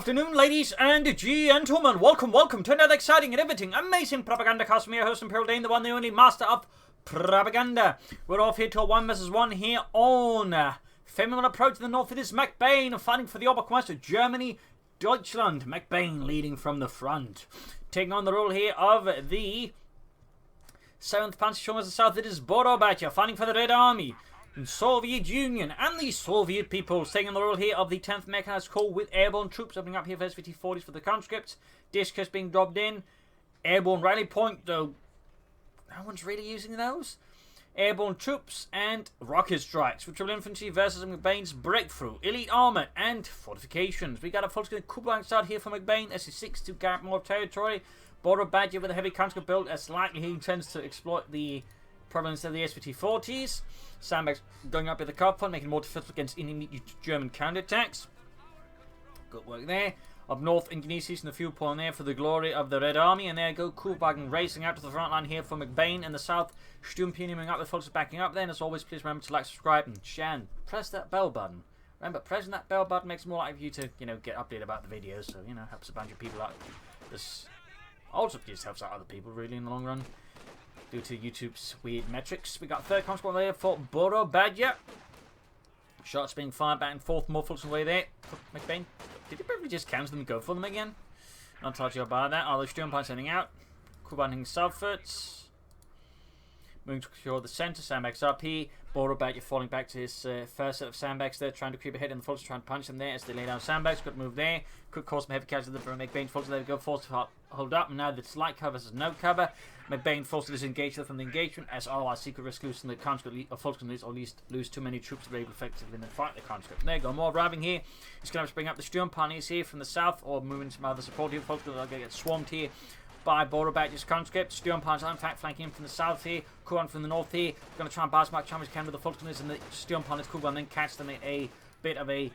afternoon, ladies and gentlemen. Welcome to another exciting and riveting, amazing Propagandacast. I'm your host, Imperial Dane, the one, the only master of propaganda. We're off here to a 1 vs 1 here on Faymonville Approach. To the north, it is McBain fighting for the Oberquest, Germany, Deutschland. McBain leading from the front, taking on the role here of the 7th Panzer Division. As the south, it is Borobadger fighting for the Red Army. Soviet Union and the Soviet peoples taking the role here of the 10th Mechanized Corps with airborne troops opening up here for SVT-40s for the conscripts. Discus being dropped in. Airborne rally point, though no one's really using those. Airborne troops and rocket strikes with triple infantry versus McBain's breakthrough, elite armor and fortifications. We got a full screen coup start here for McBain as he seeks to grab more territory. Borobadger with a heavy conscript build, as likely he intends to exploit the province of the SVT-40s. Sandbags going up with the cop front, making more difficult against immediate German counterattacks. Good work there. Up north, Indonesia using the fuel point there for the glory of the Red Army. And there go Borobadger racing out to the front line here for McBain. In the south, Sturmpini moving up with folks backing up there. And as always, please remember to like, subscribe, and share, and press that bell button. Remember, pressing that bell button makes it more likely for you to, get updated about the videos. So, helps a bunch of people out. This also just helps out other people, really, in the long run, due to YouTube's weird metrics. We got third conscript there for Borobadger. Shots being fired back and forth, more folks away there. McBain, did he probably just counter them and go for them again? Not touching about that. Are the Sturmpine sending out? Kuban southwards. Moving to secure the centre. Sandbags up here. Borobadger falling back to his first set of sandbags there, trying to creep ahead, and the folks trying to punch them there as they lay down sandbags. Good move there. Could cause some heavy casualties for McBain. Folks there we go, forced to hold up. And now the slight cover versus no cover. McBain forced to disengage from the engagement as our secret risk losing the conscript, or folks can lose, or at least lose too many troops to be able to effectively fight the conscript. There you go, more arriving here. He's going to have to bring up the Sturmpanies here from the south, or moving some other support here. Folks are going to get swarmed here by Borobadger's conscript. Sturmpines are in fact flanking in from the south here. Kuban from the north here. Going to try and pass much time as can with the Falconers, and the Sturmpines Kuban then catch them in a bit of a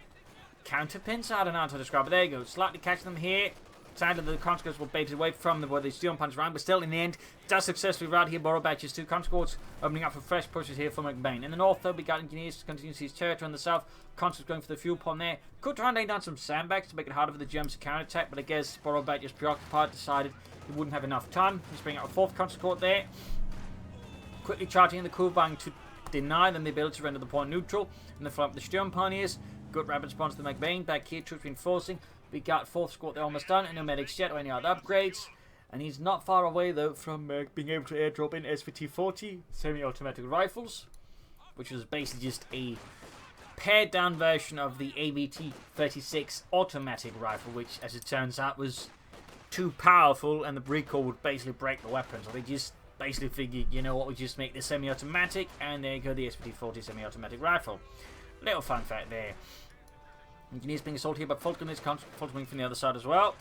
counterpin. So I don't know how to describe it. There you go. Slightly catching them here. Sadly, the conscripts were baited away from where the Sturmpines ran, but still in the end, does successfully rout here Borobadger's two conscripts, opening up for fresh pushes here for McBain. In the north, though, we got engineers to continue to seize territory. In the south, conscripts going for the fuel pond there. Could try and lay down some sandbags to make it harder for the Germans to counterattack, but I guess Borobadger's preoccupied, decided he wouldn't have enough time. He's bringing out a fourth conscript there. Quickly charging in the Kuban to deny them the ability to render the point neutral. In the front, the Sturmpioneers. Good rapid response to McBain. Back here, troops reinforcing. We got fourth squad there almost done, and no medics yet or any other upgrades. And he's not far away though from being able to airdrop in SVT-40 semi-automatic rifles, which was basically just a pared down version of the ABT-36 automatic rifle, which as it turns out was too powerful and the recoil would basically break the weapon. So they just basically figured, you know what, we just make this semi-automatic, and there you go, the SVT-40 semi-automatic rifle. Little fun fact there. Engineers being assaulted here by Falconers, Falconers from the other side as well.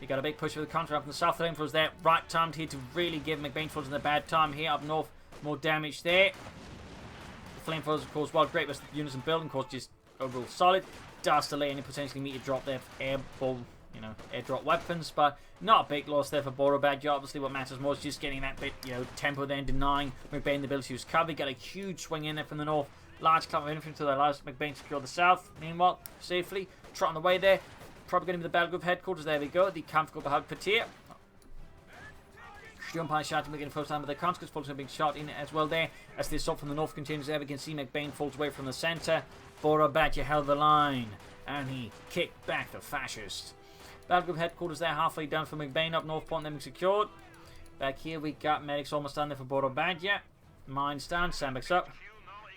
We got a big push for the counter up in the south. The flamethrowers there, right timed here to really give McBain Falconers a bad time here. Up north, more damage there. The flamethrowers, of course, while great rest of the units and building, of course, just overall solid. Does delay any potentially immediate drop there for airborne, airdrop weapons, but not a big loss there for Borobadger. Obviously, what matters more is just getting that bit, tempo there and denying McBain the ability to use cover. Got a huge swing in there from the north. Large clump of infantry that allows McBain to secure the south. Meanwhile, safely trotting away there. Probably going to be the battle group headquarters. There we go. The Kampfgruppe Hauptquartier. Sturmpine shouting again first time with their conscripts. Folks are being shot in as well there. As the assault from the north continues there, we can see McBain falls away from the centre. Borobadger held the line, and he kicked back the fascists. Battle group headquarters there, halfway down for McBain. Up north point, them secured. Back here we got medics almost down there for Borobadger. Mines down, sandbags up.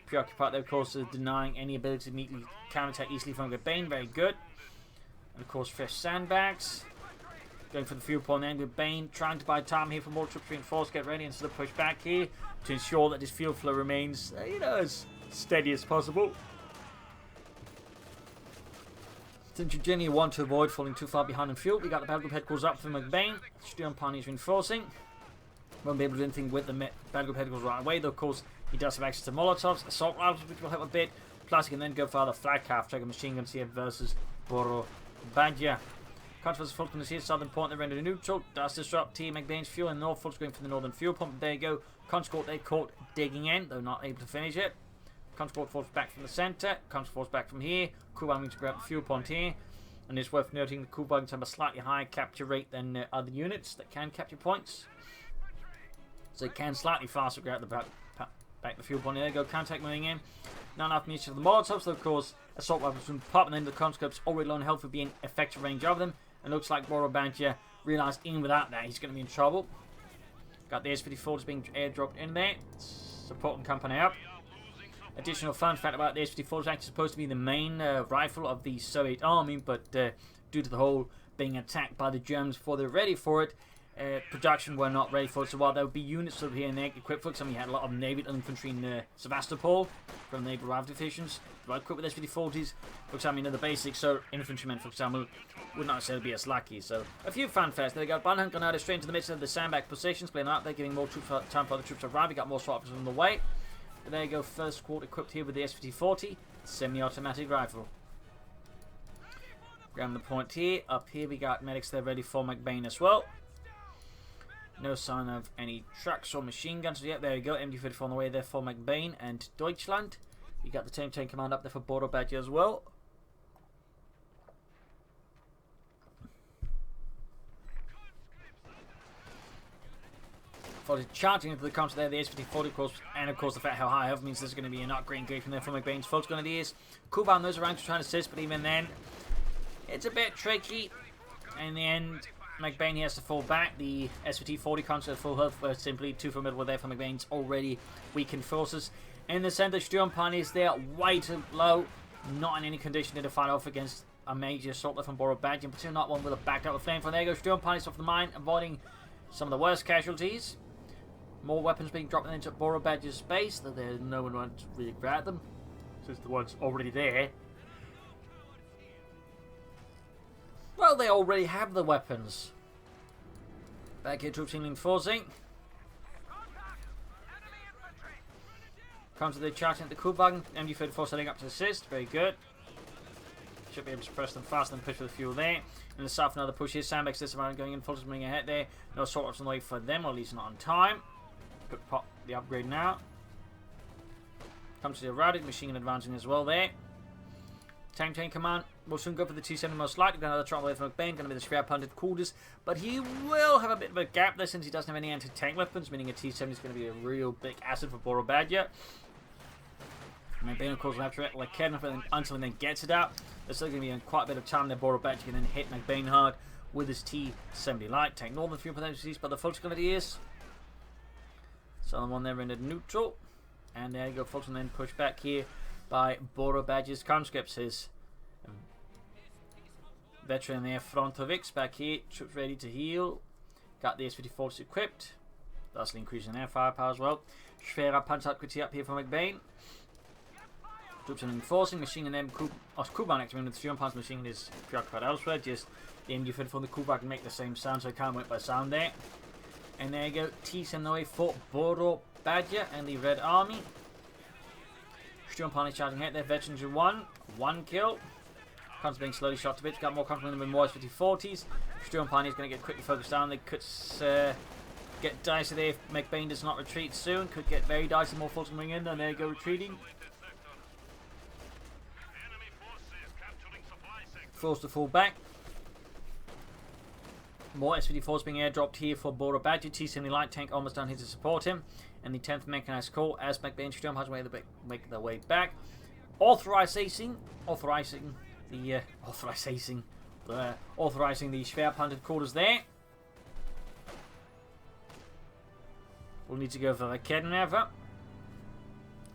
Preoccupied there, of course, denying any ability to immediately counterattack easily from McBain. Very good. And of course, fresh sandbags. Going for the fuel point then with Bain, trying to buy time here for more troops reinforced. Get ready and sort of push back here to ensure that this fuel flow remains, as steady as possible. Since you generally want to avoid falling too far behind in fuel, we got the battle group headquarters up for McBain. Sturmpine is reinforcing. Won't be able to do anything with the battle group headquarters right away, though, of course, he does have access to Molotovs, assault rifles, which will help a bit. Plus, he can then go for the flak half-track machine guns here versus Borobadger. Controversy Falconers here, southern point, they rendered neutral. Does disrupt T. McBain's fuel, and North Fultz going for the northern fuel pump. There you go. Conscript they caught digging in, though not able to finish it. Conscript force back from the centre. Conscript force back from here. Kuban to grab the fuel point here. And it's worth noting the Kuhwagens have a slightly higher capture rate than other units that can capture points. So they can slightly faster go out the back the fuel point. There you go, contact moving in. Not enough munitions for the Molotovs, so of course assault weapons from the pop, and then the conscripts already low on health for being effective range of them. And looks like Borobadger realised even without that he's going to be in trouble. Got the S-54s being airdropped in there, supporting company up. Additional fun fact about the S-54 is actually supposed to be the main rifle of the Soviet army, but due to the whole being attacked by the Germans before they're ready for it, production were not ready for it. So while there would be units sort of here and there equipped for it, we had a lot of naval infantry in Sevastopol from naval RAF divisions, right, equipped with S-54s. For example, the basics, so infantrymen, for example, would not necessarily be as lucky. So a few fanfares. They got Bunhunt Grenadier straight into the midst of the sandbag positions, playing out there, giving more time for other troops to arrive. We got more swaps on the way. But there you go, first squad equipped here with the S-5040 semi-automatic rifle. Grab the point here. Up here we got medics there ready for McBain as well. No sign of any trucks or machine guns yet. There you go, MD-34 on the way there for McBain and Deutschland. You got the tank command up there for Borobadger as well. Charging into the counter there, the S-5040 of course, and of course the fact how high health means there's going to be an upgrade engagement from there from McBain's Folks Grenadiers. Kuban those around to try and assist, but even then, it's a bit tricky. In the end, McBain has to fall back. The S-5040 counter at full health were simply too formidable there for McBain's already weakened forces. In the center, Sturmpani is there way too low, not in any condition to fight off against a major assault there from Borobadger, in particular not one with a backed up with flame. There you go, Sturmpani off the mine, avoiding some of the worst casualties. More weapons being dropped into Borobadger's base, though there's no one wants to really grab them, since the one's already there. Well, they already have the weapons. Back here, troops reinforcing. Comes to the charging at the Kuhwagen. MD-34 setting up to assist. Very good. Should be able to press them faster than push for the fuel there. In the south, another push here. Sandbags this around going in, Fulton's moving ahead there. No assault ups on the way for them, or at least not on time. Could pop the upgrade now. Comes to the routed machine gun advancing as well there. Tank chain command will soon go for the T-70 most likely. Got another trouble away from McBain, going to be the spare punted quarters, but he will have a bit of a gap there since he doesn't have any anti-tank weapons, meaning a T-70 is going to be a real big asset for Borobadger. McBain of course will have to react like Kevin until he then gets it out. There's still going to be quite a bit of time there. Borobadger can then hit McBain hard with his T-70 light tank. Northern fuel potential but the Folks Grenadiers. So the one there in the neutral. And there you go, folks, and then push back here by Borobadger's conscripts. His veteran there, Frontovics, back here, troops ready to heal. Got the S-54s equipped, thusly increasing their firepower as well. Schwerer Panzerabwehr up here for McBain. Troops are enforcing, machine and then Kuban activating with the Sturmpanzer machine is preoccupied elsewhere. Just the MG-54 from the Kuban can make the same sound, so I can't wait by sound there. And there you go, T-70 for Borobadger and the Red Army. Sturmpani charging ahead there, veterans in one kill. Cons being slowly shot to bits, got more confidence with more S-5040s. Sturmpani is going to get quickly focused down. They could get dicey there if McBain does not retreat soon. Could get very dicey, more forces coming in, and there you go, retreating. Forced to fall back. More S-54s being airdropped here for Borobadger. T-70 light tank almost down here to support him. And the 10th Mechanized Corps as McBain and Sturmpani make their way back. Authorizing the Schwerpanzer quarters there. We'll need to go for the Kednever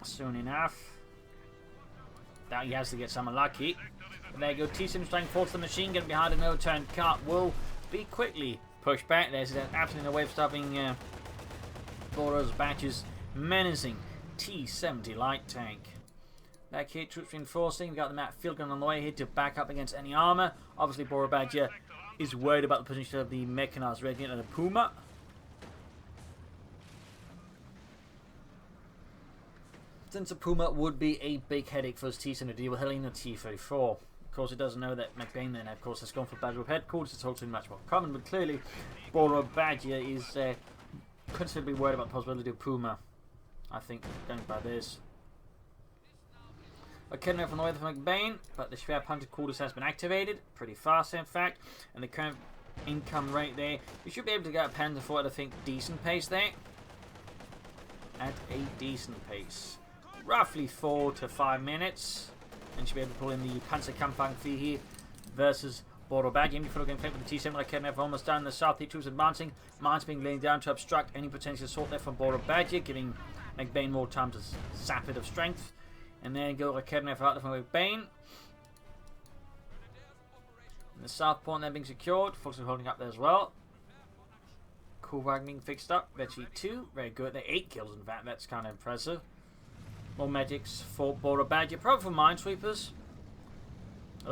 soon enough. That he has to get some lucky. And there you go, T-70 trying to force the machine gun behind an overturned cart will be quickly pushed back. There's absolutely no way of stopping Borobadger's menacing T-70 light tank. Back here, troops reinforcing. We've got the map field gun on the way here to back up against any armour. Obviously, Borobadger is worried about the position of the mechanized regiment and the Puma. Since the Puma would be a big headache for his T-70 to deal with, Helena T-34. Of course, it doesn't know that McBain then, of course, has gone for battle headquarters. It's also much more common, but clearly, Borobadger is considerably worried about the possibility of Puma. I think, going by this. Academy on the way from McBain, but the spare punted quarters has been activated. Pretty fast, in fact. And the current income rate there, you should be able to get a Panzer IV at, I think, decent pace there. At a decent pace. Roughly 4 to 5 minutes. And should be able to pull in the Panzerkampfwagen here versus Borobadger. Infantry getting flanked with the T7 Academy almost down in the south. The troops advancing. Mines being laid down to obstruct any potential assault there from Borobadger, giving McBain more time to sap it of strength. And there you go, Academy out there from McBain. And the south point there being secured. Folks are holding up there as well. Cool wagon being fixed up. Veggie 2. Very good. They're 8 kills in fact. That's kind of impressive. More medics for Borobadger. Probably for minesweepers.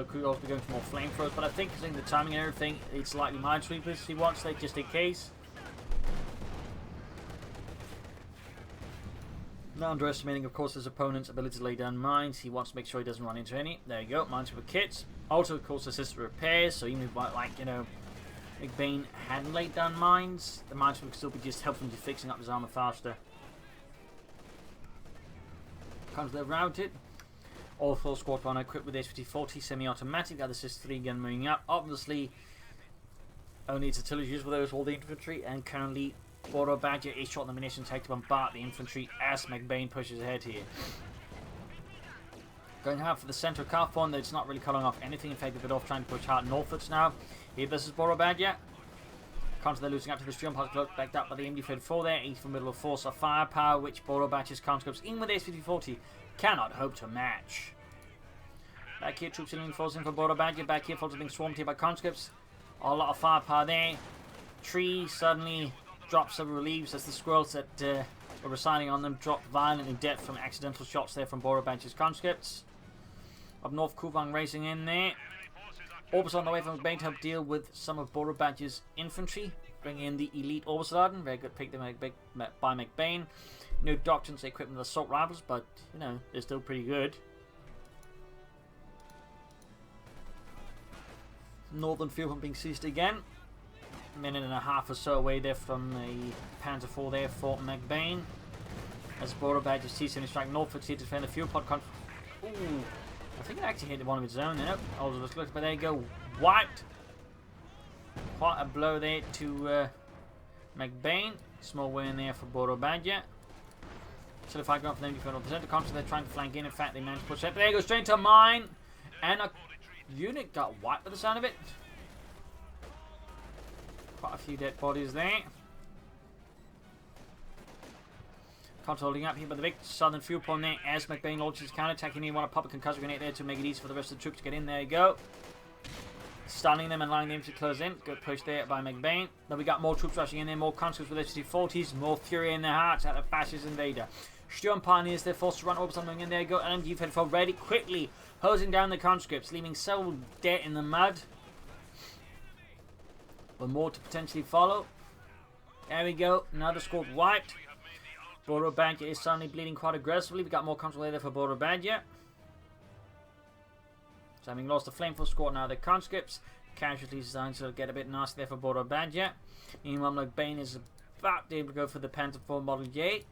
Could also be going for more flamethrowers. But I think considering the timing and everything, it's likely minesweepers he wants there just in case. Not underestimating, of course, his opponent's ability to lay down mines. He wants to make sure he doesn't run into any. There you go, minesweeper kits. Also, of course, assist repairs. So even if, like, you know, McBain hadn't laid down mines, the minesweeper could still be just helping to fixing up his armor faster. Comes they're routed. All 4 squad one equipped with SVT-40 semi-automatic. That assists 3 gun moving up. Obviously, only its artillery used for those all the infantry, and currently Borobadger is shot the munitions take to bombard the infantry as McBain pushes ahead here. Going hard for the central Carphon, though it's not really cutting off anything. In fact, they've been off trying to push hard northwards now. Here versus Borobadger. Counter they're losing up to the stream part cloak, backed up by the MD-34 there. East formidable force of firepower, which Borobadger's conscripts, even with SVT-40, cannot hope to match. Back here, troops leaning force in for Borobadger. Back here, folks are being swarmed here by conscripts. A lot of firepower there. Tree suddenly drops several reliefs as the squirrels that were residing on them dropped violently dead from accidental shots there from Borobadger's conscripts. Up north, Kuvang racing in there. Orbis on the way from McBain to help deal with some of Borobadger's infantry. Bringing in the elite Orbisraden. Very good pick there by McBain. No Doctrines equipped with assault rifles, but, you know, they're still pretty good. Northern field being seized again. A minute and a half or so away there from the Panzer IV there for McBain. As Borobadger's T7 strike northwards here to defend the fuel pod. Ooh, I think it actually hit one of its own there. But there you go. Wiped. Quite a blow there to McBain. Small win there for Borobadger. So if I go up for them, the center constant, they're trying to flank in. In fact, they managed to push up. There you go, straight into a mine. And a unit got wiped by the sound of it. Quite a few dead bodies there. Can't holding up here by the big southern fuel point there as McBain launches his counter-attack. He want to pop a concussive grenade there to make it easy for the rest of the troops to get in. There you go. Stunning them and allowing them to close in. Good push there by McBain. Then we got more troops rushing in there. More conscripts with SVT-40s. More fury in their hearts at the fascist invader. Sturm Pioneers, they're forced to run over something in. There you go. And you've had for ready quickly hosing down the conscripts, leaving several dead in the mud. But more to potentially follow. There we go. Another squad wiped. Borobadger is suddenly bleeding quite aggressively. We got more control there for Borobadger. So having lost the flamethrower squad, now the conscripts. Casualties starting to get a bit nasty there for Borobadger. Meanwhile, McBain is about to be able to go for the Panzer IV Model J.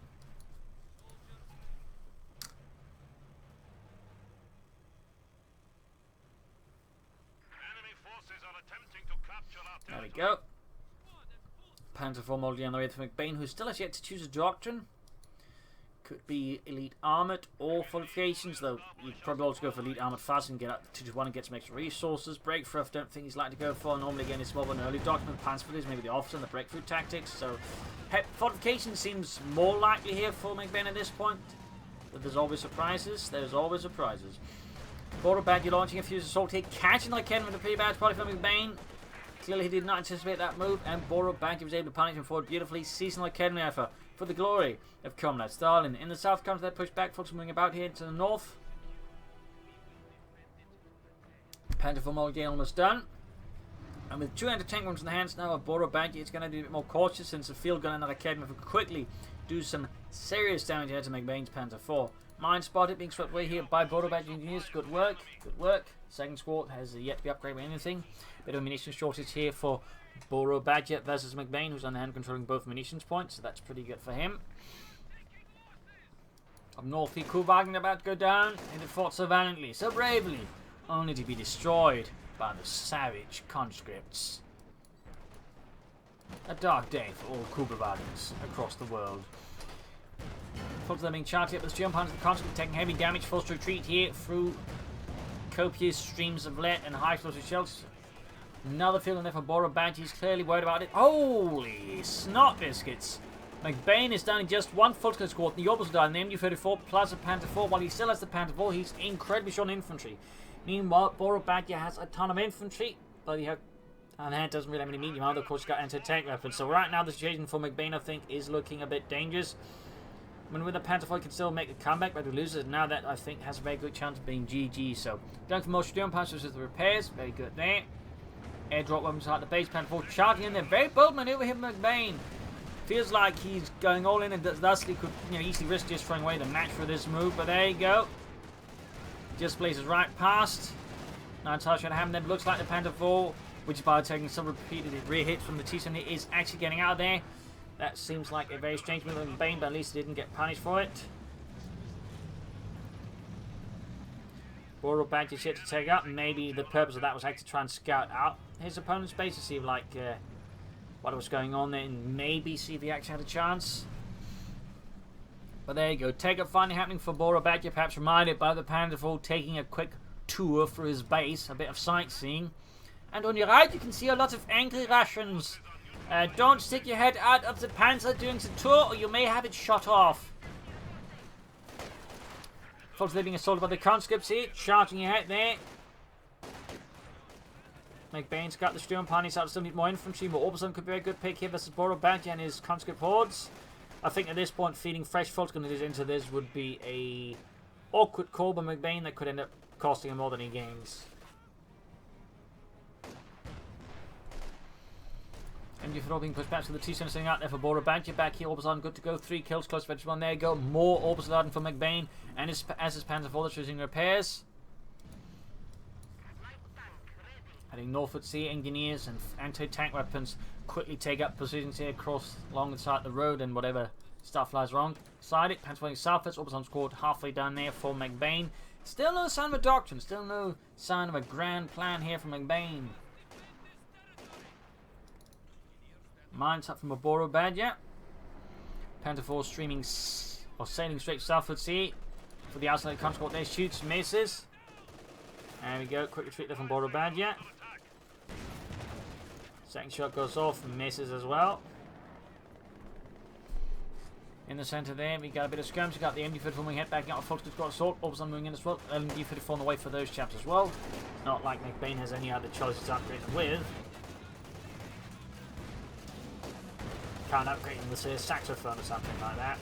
There we go. Panzer IV Model J on the way to McBain, who still has yet to choose a Doctrine. Could be elite armored or fortifications, though you'd probably also go for elite armored fast and get up to 2-1 and get some extra resources. Breakthrough, I don't think he's likely to go for. Normally, again, it's more of an early Doctrine. Panzer is maybe the officer and the breakthrough tactics. So, fortification seems more likely here for McBain at this point. But there's always surprises. There's always surprises. Borobadger launching a fuse assault here, catching like Ken with a pretty bad spot from McBain. Clearly, he did not anticipate that move, and Borobadger was able to punish him forward beautifully, seizing like Ken effort for the glory of Comrade Stalin. In the south comes that push back, folks moving about here to the north. Panzer IV Model J almost done. And with 2 anti-tank guns in the hands now of Borobadger, it's going to be a bit more cautious since the field gun and the Academy will quickly do some serious damage here to McBain's Panzer IV. Mine spotted, being swept away here by Borobadger engineers. Good work, good work. Second squad has yet to be upgraded with anything. Bit of a munitions shortage here for Borobadger versus McBain, who's on the hand controlling both munitions points, so that's pretty good for him. Up north, the Kuhwagen about to go down, and it fought so valiantly, so bravely, only to be destroyed by the savage conscripts. A dark day for all Kuhwagens across the world. Folks, they're being charged up with the jump onto the conscript, taking heavy damage, forced to retreat here through copious streams of lead and high explosive shells. Another field in there for Borobadger. He's clearly worried about it. Holy snot biscuits! McBain is down in just one Fulton squad. The Orbals died in the MG-34 plus a Panther 4. While he still has the Panther 4, he's incredibly short on infantry. Meanwhile, Borobadger has a ton of infantry, but he doesn't really have any medium armor. Of course, he's got anti-tank weapons. So right now, the situation for McBain, I think, is looking a bit dangerous. I mean, with the Panther 4, he can still make a comeback, but he loses. Now that, I think, has a very good chance of being GG. So, going for more Stern Punchers with the repairs. Very good there. Airdrop weapons at the base. Panther 4 charging in there. Very bold maneuver here, McBain. Feels like he's going all in, and thus he could easily risk just throwing away the match for this move. But there you go. Just blazes right past. Not entirely sure what happened there, but looks like the Panther 4, which is by taking some repeated rear hits from the T-70, is actually getting out of there. That seems like a very strange move on Bane, but at least he didn't get punished for it. Borobadger is yet to take up. Maybe the purpose of that was actually to try and scout out his opponent's base to see what was going on there, and maybe see if he actually had a chance. But there you go. Take up finally happening for Borobadger, perhaps reminded by the Panther 4 taking a quick tour through his base, a bit of sightseeing. And on your right, you can see a lot of angry Russians. Don't stick your head out of the Panzer during the tour, or you may have it shot off. Folks, they're being assaulted by the conscripts here, charging ahead there. McBain's got the Sturm Panies out, still need more infantry. More Orbison could be a good pick here versus Borobadger and his conscript hordes. I think at this point, feeding fresh Fultoners into this would be a awkward call by McBain that could end up costing him more than he gains. MG4 being pushed back to the T-70 sitting out there for Borobadger. Back here, Orbison good to go. 3 kills, close to one. There you go. More Orbison for McBain and as his Panzer 4 that's using repairs. Heading northwards here, engineers and anti-tank weapons quickly take up positions here alongside the road, and whatever stuff lies wrong side it. Panzer 4 southwards, Orbison squad halfway down there for McBain. Still no sign of a doctrine, still no sign of a grand plan here from McBain. Mines up from a Borobadger. Panther 4 sailing straight southwards here for the isolated conscript. There shoots, misses. There we go, quick retreat there from Borobadger. Second shot goes off and misses as well. In the centre there, we got a bit of skirmish. We got the MG-34 moving head back out. Fox got assault. Orbison moving in as well. MG-34 on the way for those chaps as well. Not like McBain has any other choices to upgrade with. Can't upgrade them with a saxophone or something like that.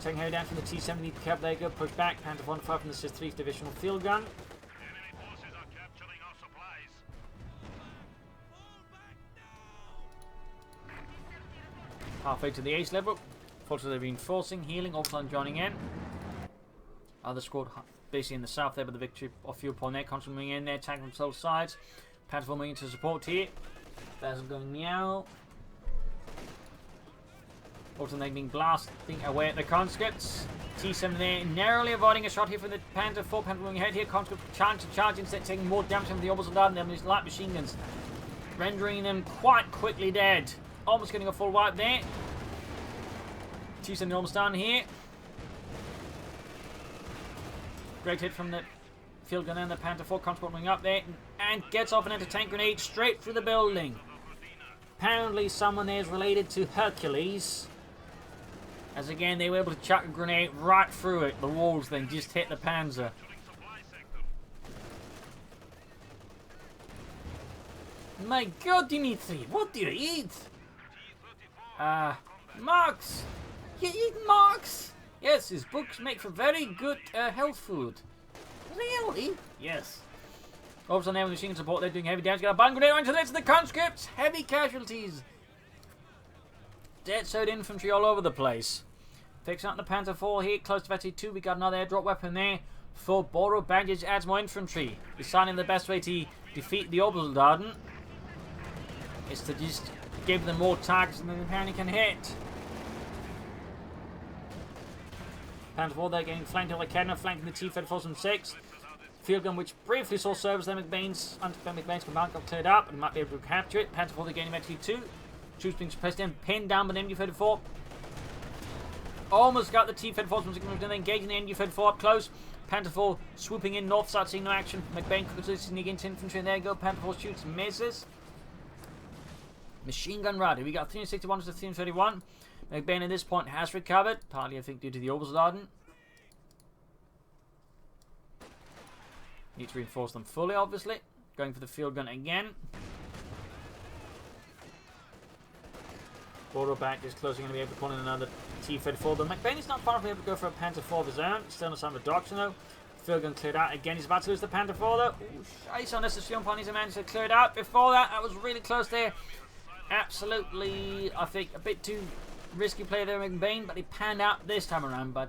Taking her down from the T-70 cab. There you go. Push back. Panther 1 from the 3rd Divisional Field Gun. Halfway to the ace level. Fortunately, they're reinforcing, healing, Orbison joining in. Other squad basically in the south there with the victory of fuel point there. Constantly moving in there, attacking from both sides. Panther 4 moving into support here. There's going meow. Orbison then being blasting away at the conscripts. T-70 there narrowly avoiding a shot here from the Panther 4. Panther moving ahead here. Conscript charge instead, taking more damage from the Orbison Dart and these light machine guns, rendering them quite quickly dead. Almost getting a full wipe there. T-70 almost down here. Great hit from the field gun and the Panther 4 conscript moving up there and gets off an anti-tank grenade straight through the building. Apparently someone there is related to Hercules, as again they were able to chuck a grenade right through it. The walls then just hit the Panzer. My God, Dimitri, what do you eat? Marx! You eat Marx? Yes, his books make for very good health food. Really? Yes. Orbison there with machine support, they're doing heavy damage. Got a bomb grenade into this, the conscripts! Heavy casualties! Dead sewed infantry all over the place. Fixing up the Panther 4 here, close to Vetty 2. We got another airdrop weapon there for Borobadger, adds more infantry. Deciding the best way to defeat the Obersoldaten is to just give them more targets than they apparently can hit. Panther 4 there getting flanked by Kenner, flanking the T-34s from 6. Field gun, which briefly saw service there. McBain's command got cleared up and might be able to capture it. Panther 4 they're getting MT2. Troops being suppressed in, pinned down by the MU-34. Almost got the T-34s from engaging the MU-34 up close. Panther 4 swooping in north side, seeing no action. McBain quickly sneak into infantry, and there you go. Panther 4 shoots and misses. Machine gun ready. We got 361 to 331. McBain at this point has recovered, partly I think due to the Oberstladen. Need to reinforce them fully, obviously. Going for the field gun again. Borobadger is closing, going to be able to pull in another T-34. But McBain is not far from able to go for a Panther 4 of his own. Still no sign of Doctrine though. Field gun cleared out. Again, he's about to lose the Panther 4 though. Ooh, shite on this. The Ponies have managed to clear it out. Before that, that was really close there. Absolutely, I think, a bit too risky play there, McBain, but he panned out this time around. But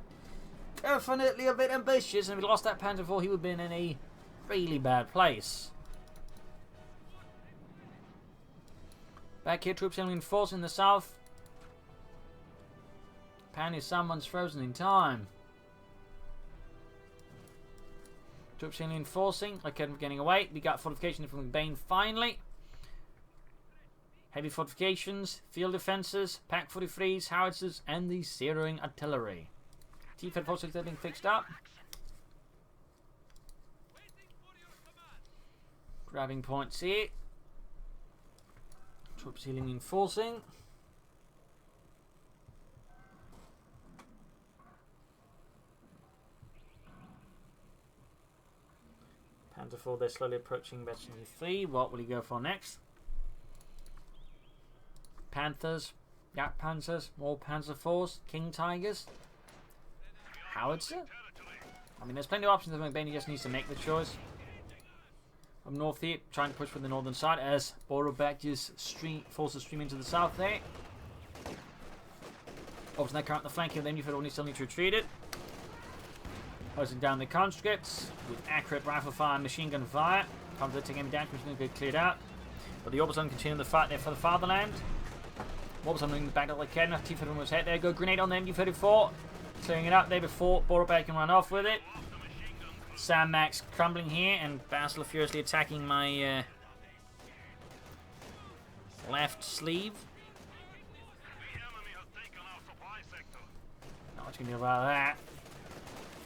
definitely a bit ambitious, and if he lost that Panther 4, he would have been in a really bad place. Back here, troops reinforcing the south. Apparently someone's frozen in time. Troops reinforcing, like getting away. We got fortification from McBain finally. Heavy fortifications, field defences, Pack 43s, howitzers, and the zeroing artillery. T-34 are being fixed up. Grabbing points here. Troops healing reinforcing. Panther 4, they're slowly approaching Veteran 3. What will he go for next? Panthers, Yak Panthers, more Panzer 4s, King Tigers, Howitzer. I mean, there's plenty of options. McBain just needs to make the choice. Up north here, trying to push for the northern side as Borobadger's forces stream into the south there. Obviously, they can't the flanking of them. You've only still need to retreat it. Closing down the conscripts with accurate rifle fire and machine gun fire. Comes taking him down, which is going to get cleared out. But the Oberstladen continuing the fight there for the fatherland. Oberstladen moving back to the Kenner. T-34 was hit. There go grenade on the MU-34. Clearing it up there before Borobadger can run off with it. Sam Max crumbling here, and Basil furiously attacking my left sleeve. Not much you can do about that.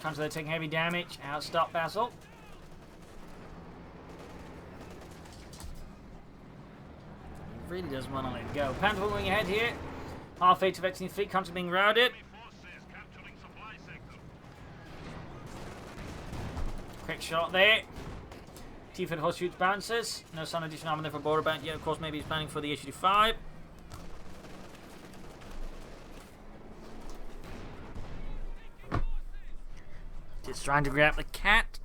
Counter, they're taking heavy damage. Outstop Basil. He really doesn't want to let it go. Panther moving ahead here. Half 8 to Veteran fleet. Counter being routed. Quick shot there. T-34 shoots bounces. No sign of additional armor there for Borobadger yet. Of course, maybe he's planning for the H-85. Just trying to grab the cat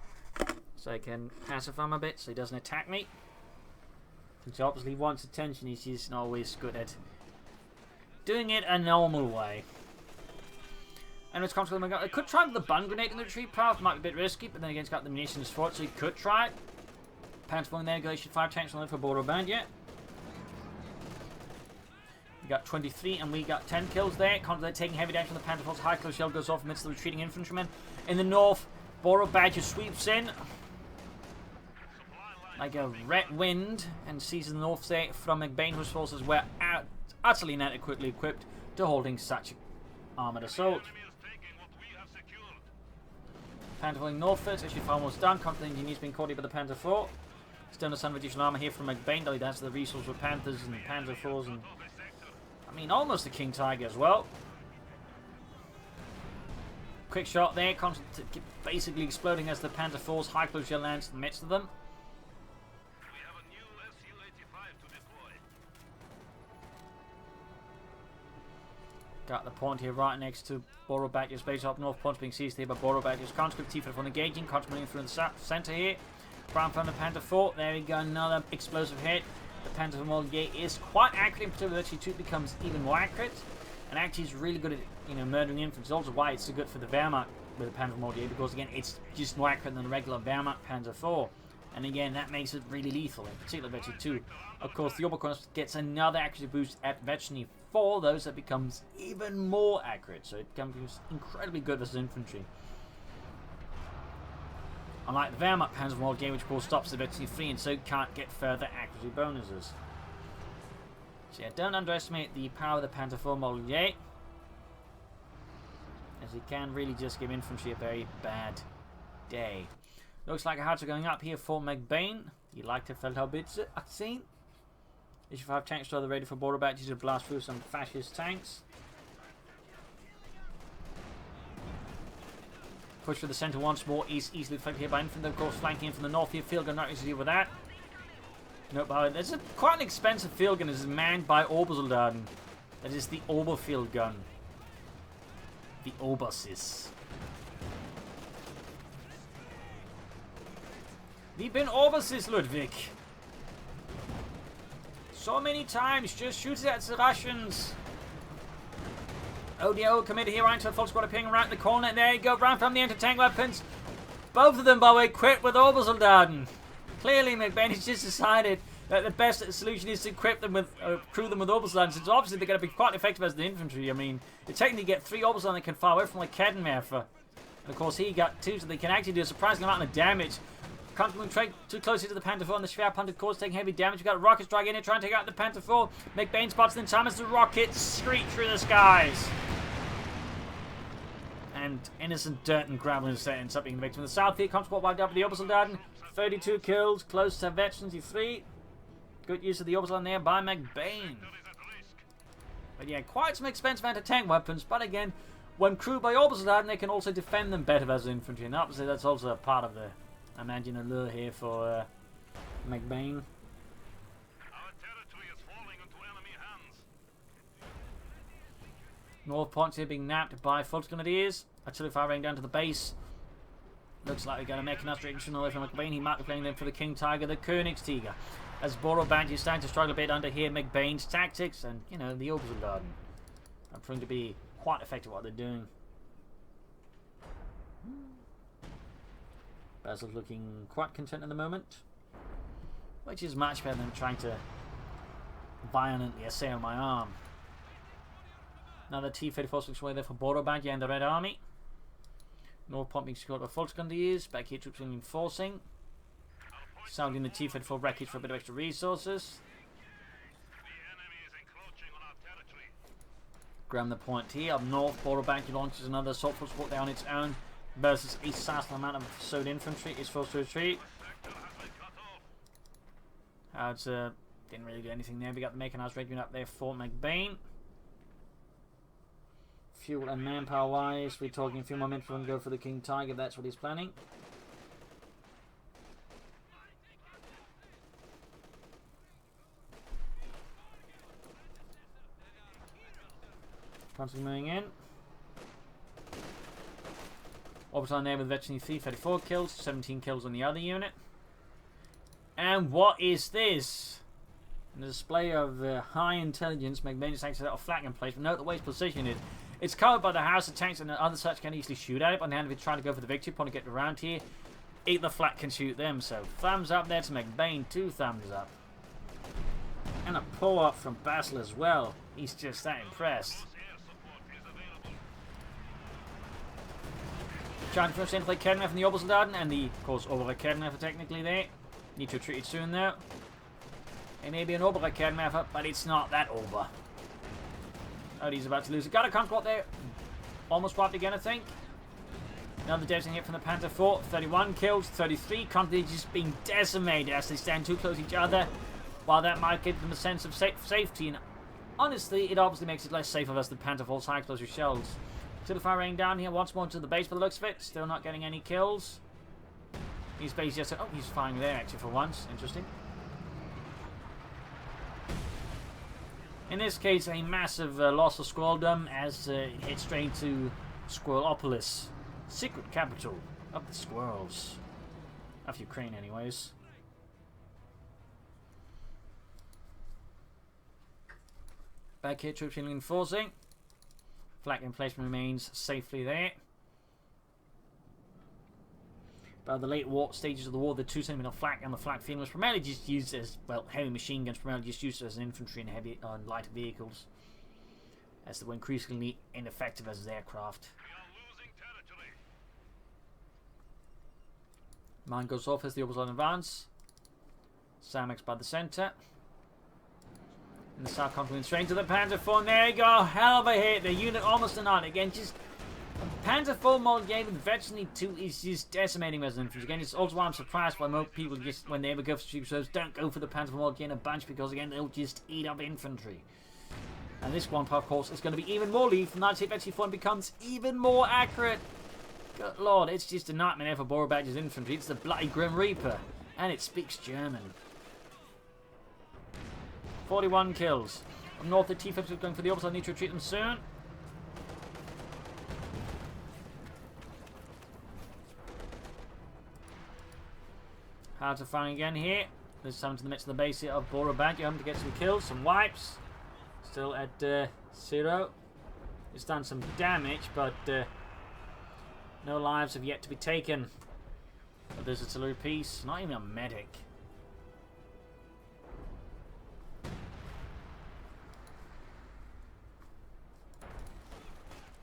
so I can pacify him a bit so he doesn't attack me. Since he obviously wants attention, he's just not always good at doing it a normal way. And it's constantly I could try with the bun grenade in the retreat path, might be a bit risky, but then again it's got the munitions for it, so you could try it. Pants falling there, Galatian 5 tanks on there for Borobadger. We got 23 and we got 10 kills there. Constantly taking heavy damage from the Panther Force. High close shell goes off amidst the retreating infantrymen. In the north, Borobadger sweeps in like a red wind and seizes the north there from McBain, whose forces were utterly inadequately equipped to holding such armoured assault. Panther falling northwards, actually almost done. Confident engineers being caught here by the Panther 4. Still no sign of additional armour here from McBain, though he has the resource with Panthers and Panther 4s and I mean almost the King Tiger as well. Quick shot there, basically exploding as the Panther 4's high close shell lands in the midst of them. Got the point here right next to Borobadger's base up north. Points being seized here by Borobadger's conscript. T-34 engaging. Conscript moving through in the centre here. Brown from the Panther 4. There we go. Another explosive hit. The Panther from Gate is quite accurate. In particular, actually 2 becomes even more accurate. And actually is really good at murdering infantry. It's also why it's so good for the Wehrmacht with the Panther from Gate, because again it's just more accurate than the regular Wehrmacht Panther 4. And again that makes it really lethal, in particular Veteran 2. Of course the Oberkreuz gets another accuracy boost at Veteran 4, though, so it becomes even more accurate. So it becomes incredibly good versus infantry. Unlike the Wehrmacht Panzer game, which of course stops the victory free and so can't get further accuracy bonuses. So yeah, don't underestimate the power of the Panther 4 model yet, as it can really just give infantry a very bad day. Looks like our hearts are going up here for McBain. You like to Feldhaubitze, I've seen. Issue 5 tanks are ready for Borobadger to blast through some fascist tanks. Push for the centre once more. Easily flanked here by infantry, of course, flanking in from the north here. Field gun, not easy to deal with that. Nope, there's quite an expensive field gun. It's manned by Obersoldaten. That is the Oberfield gun. The Obersis. Wie bin Obersis, Ludwig? So many times, just shoot it at the Russians. ODO committed here right into a full squad appearing right in the corner. And there you go, round from the anti-tank weapons. Both of them, by the way, equipped with Obersoldaten. Clearly, McBain has just decided that the best solution is to equip them with, crew them with Obersoldaten. Since obviously they're going to be quite effective as the infantry. I mean, you technically get 3 Obersoldaten that can fire away from like Kettenwerfer. And of course, he got 2, so they can actually do a surprising amount of damage. Can't move too closely to the Panther 4, and the Schwerpanzer of course taking heavy damage. We've got rockets dragging in here trying to take out the Panther 4. McBain spots in time as the rockets screech through the skies. And innocent dirt and gravel instead ends up being the victim. The south here comes wiped out with the Obersoldaten. 32 kills, close to veterans, 3. Good use of the Obersoldaten there by McBain. But yeah, quite some expensive anti-tank weapons, but again, when crewed by Obersoldaten, they can also defend them better as infantry. And obviously that's also a part of the, I imagine, allure here for McBain. North points here being napped by Volksgrenadiers. Artillery firing down to the base. Looks like we got a mechanized direction away from McBain. He might be playing them for the King Tiger, the Königstiger. As Borobadger is starting to struggle a bit under here, McBain's tactics and, you know, the Obersoldaten are proving to be quite effective at what they're doing. Basil's looking quite content at the moment, which is much better than trying to violently assail my arm. Another T-34 looks away there for Borobadger and the Red Army. North point being secured by Volksgrenadiers. Back here troops reinforcing. Sounding the T-34 wreckage for a bit of extra resources. Grab the point here. Up north, Borobadger launches another assault full support there on its own versus a substantial amount of Soviet infantry. It's forced to retreat. Didn't really do anything there. We got the mechanized regiment up there for McBain. Fuel and manpower wise, we're talking a few more minutes and go for the King Tiger. That's what he's planning. Constantly moving in. Obersoldaten there with veteran 34 kills, 17 kills on the other unit. And what is this? A display of high intelligence. McBain is actually a flak in place, but note the way it's positioned is. It's covered by the house of tanks and the other such can easily shoot at it. On the hand, if you're trying to go for the victory point to get around here, the flak can shoot them. So thumbs up there to McBain, 2 thumbs up. And a pull up from Basil as well. He's just that impressed. Trying to finish in play Kettenwerfer from the Obersoldaten and the, of course, Oberer Kettenwerfer technically there. Need to retreat it soon though. It may be an Oberer Kettenwerfer, but it's not that Ober. Oh, he's about to lose. Got a conquest there. Almost wiped again, I think. Another devastating hit from the Panther 4. 31 kills, 33. Conquest just being decimated as they stand too close to each other. While that might give them a sense of safety. And honestly, it obviously makes it less safer as the Panther falls high explosive shells. Still fire raining down here once more to the base by the looks of it. Still not getting any kills. He's basically just... Oh, he's firing there actually for once. Interesting. In this case, a massive loss of squirreldom as it hits straight to Squirrelopolis, secret capital of the squirrels. Of Ukraine, anyways. Back here, troops reinforcing. Flak emplacement remains safely there. By the late war stages of the war, the 2cm flak and the flak field was primarily just used as, well, heavy machine guns, primarily just used as infantry and heavy on lighter vehicles. as they were increasingly ineffective as aircraft. Mine goes off as the Oberson advance. Samex by the centre. And the South coming straight to the Panzer IV. And there you go. Hell of a hit. The unit almost denied. Again, just Panzer IV mod game with Veteran 2 is just decimating Resident Infantry. Again, it's also why I'm surprised why most people just, when they ever go for super shows, don't go for the Panzer IV mod game a bunch, because again, they'll just eat up infantry. And this one, of course, is going to be even more lethal. 98 Veteran 4 becomes even more accurate. Good lord, it's just a nightmare for Borobadger's infantry. It's the bloody Grim Reaper. And it speaks German. 41 kills. Up north, the T-50s are going for the opposite. I need to retreat them soon. Hard to find again here. This time to the midst of the base here of Borobadger. Hoping to get some kills, some wipes. Still at 0. It's done some damage, but no lives have yet to be taken. But there's artillery piece. Not even a medic.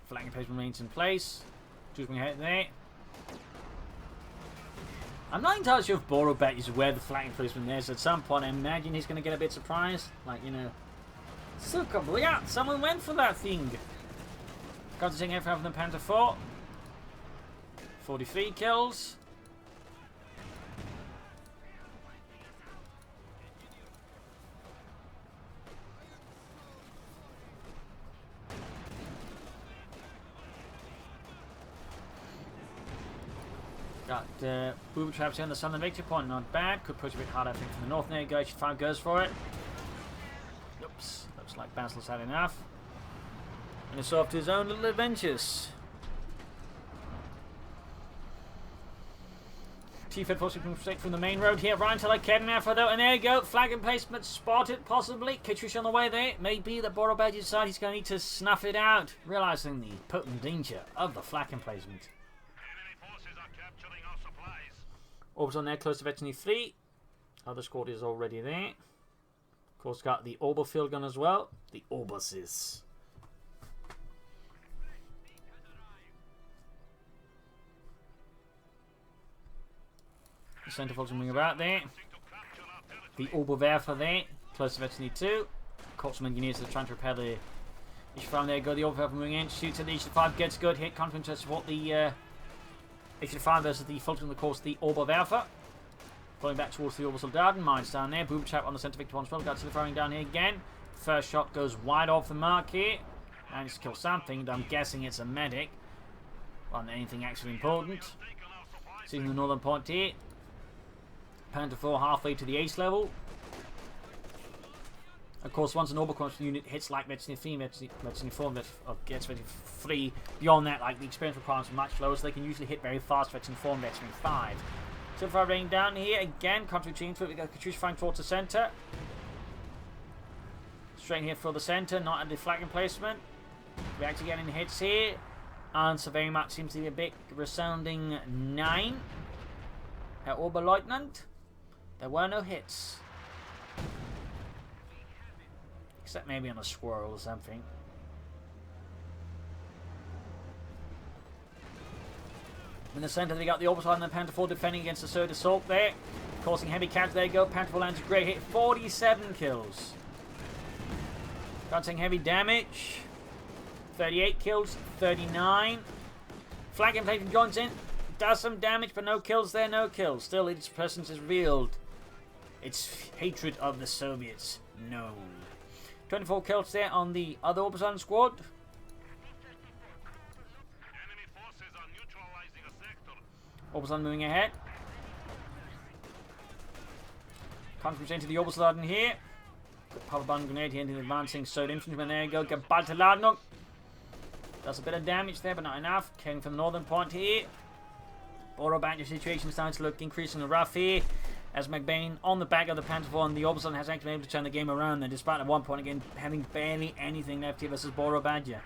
Flanking page remains in place. Choosing ahead there. I'm not entirely sure if Borobadger is aware of the flanking placement is. At some point, I imagine he's going to get a bit surprised. Like, you know. Yeah, someone went for that thing. Got to take everything from the Panzer IV. 43 kills. Got booby traps here on the southern victory point, not bad. Could push a bit harder, I think, from the north. There you go, H5 goes for it. Oops, looks like Basil's had enough. And it's off to his own little adventures. T-Fed forcing straight from the main road here, right until I can now for though. And there you go, flag emplacement spotted, possibly. Kitrish on the way there. Maybe the Borobadger decide he's going to need to snuff it out, realizing the potent danger of the flag emplacement. Orbs on there, close to Veteran 3. Other squad is already there. Of course, got the Orber field gun as well. The Orbuses. The centerfolds moving about there. The Oberwerfer there, close to Veteran 2. Corps of engineers are trying to repair the H5 there. Go the Oberwerfer moving in, shoots at the H5, gets good hit, confident to support the H5 versus the Fulton, of course, the Oberwerfer. Going back towards the Obersoldaten. Mines down there. Boob trap on the centre victor one as well. Got to the firing down here again. First shot goes wide off the mark here. Managed to kill something. I'm guessing it's a medic. Wasn't anything actually important. Seeing the northern point here. Panther 4 halfway to the ace level. Of course, once an Oberkorps unit hits like Veteran 3, Veteran 4 gets Veteran 3, beyond that, like the experience requirements are much lower, so they can usually hit very fast Veteran 4 and Veteran 5. So far, raining down here again, country change for it. We got Katrusha flying towards the centre. Straight here for the centre, not at the flag emplacement. We're actually getting hits here. Answer very much seems to be a bit resounding 9. Herr Oberleutnant, there were no hits. Except maybe on a squirrel or something. In the centre, they got the Obersoldaten and the Panther 4 defending against the Third Assault there. Causing heavy casualties. There you go. Panther 4 lands a great hit. 47 kills. Causing heavy damage. 38 kills. 39. Flag inflation joins in. Does some damage, but no kills there. No kills. Still, its presence is revealed. Its hatred of the Soviets known. 24 kills there on the other Obersoldaten squad. Obersoldaten moving ahead. Conference into the Obersoldaten here. Power bomb grenade here into the advancing Soviet infantryman. There you go. Geballte Ladung. Does a bit of damage there, but not enough. Came from the northern point here. Borobadger situation is starting to look increasingly rough here. As McBain on the back of the Panther 4 and the Obersoldaten has actually been able to turn the game around. And despite at one point again having barely anything left here versus Borobadger.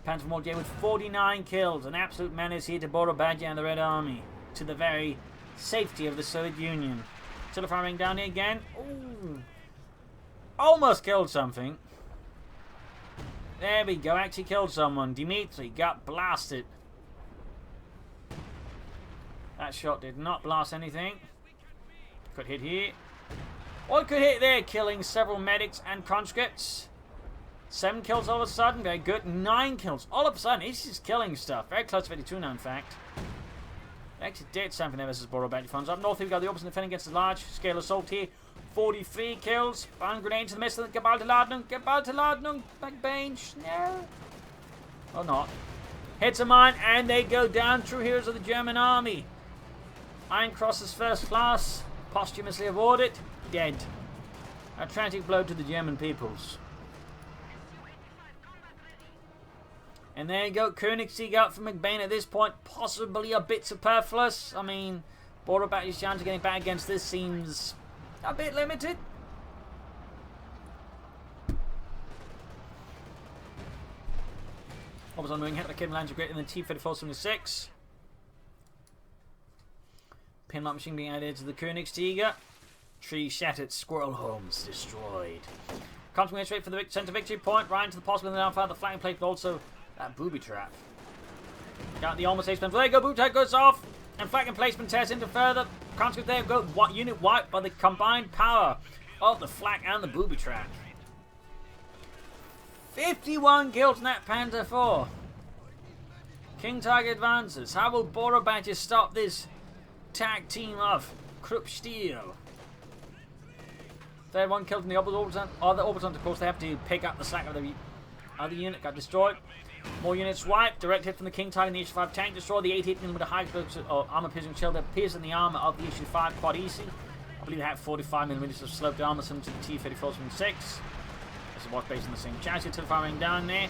Panther 4 with 49 kills. An absolute menace here to Borobadger and the Red Army. To the very safety of the Soviet Union. Still firing down here again. Ooh. Almost killed something. There we go. Actually killed someone. Dimitri got blasted. That shot did not blast anything. Could hit here. Or could hit there, killing several medics and conscripts. 7 kills all of a sudden. Very good. 9 kills all of a sudden. He's just killing stuff. Very close to 52 now, in fact. Actually did something there versus Borobadger funds. Up north, we've got the opposite defending against the large scale assault here. 43 kills. Bomb grenade to the missile. Gebalteladung. Gebalteladung. McBain. Schnell. Or not. Hits a mine and they go down. True heroes of the German army. Iron Cross's first class. Posthumously awarded. Dead. A tragic blow to the German peoples. And there you go. Koenigsegg out from McBain at this point. Possibly a bit superfluous. I mean, Borobadger's chance of getting back against this seems a bit limited. What was on moving? Hit the Kid Lands great in the T-3476. Pinlock machine being added to the Koenigsegg. Tree shattered, squirrel homes destroyed. Continuing straight for the center victory point, right into the possible in the downfire of the flanking plate, but also that booby trap. Got the almost ace plan. There you go, booby trap goes off, and flanking placement tears into further. Consequence there go unit wiped by the combined power of the flak and the booby trap. 51 kills in that Panther IV. King Tiger advances. How will Borobadger stop this tag team of Krupp Steel? They had 1 killed in the Obertant. Other Obertant, of course, they have to pick up the slack of the other unit. Got destroyed. More units wiped. Direct hit from the King Tiger and the Issue 5 tank. Destroyed the 88 mm high armor piercing shell that pierced in the armor of the Issue 5 quad easy. I believe they had 45 mm of sloped armor similar to the T-3476. This is what's based on the same chassis. Till firing down there.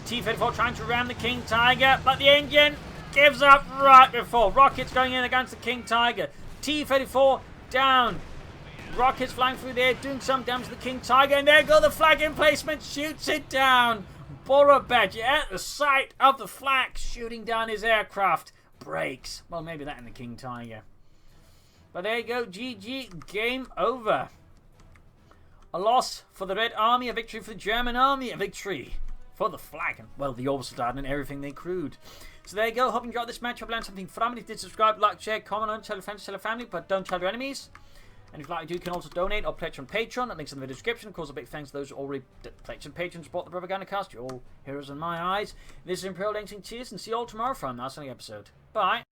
T-34 trying to ram the King Tiger, but the engine gives up right before. Rockets going in against the King Tiger. T-34 down. Rockets flying through there, doing some damage to the King Tiger, and there go the flag emplacement, shoots it down. Borobadger at the sight of the flak, shooting down his aircraft, breaks. Well, maybe that in the King Tiger. But there you go, GG, game over. A loss for the Red Army, a victory for the German Army, a victory for the flag, and, well, the Obersoldaten and everything they crewed. So there you go, hope you enjoyed this match. Hope you learned something from it. If you did, subscribe, like, share, comment on, tell your friends, tell your family, but don't tell your enemies. And if you'd like to, you can also donate or pledge on Patreon. That link's in the video description. Of course, a big thanks to those who already pledged on Patreon to support the Propagandacast. You're all heroes in my eyes. This is Imperial Dancing. Cheers, and see you all tomorrow for another episode. Bye.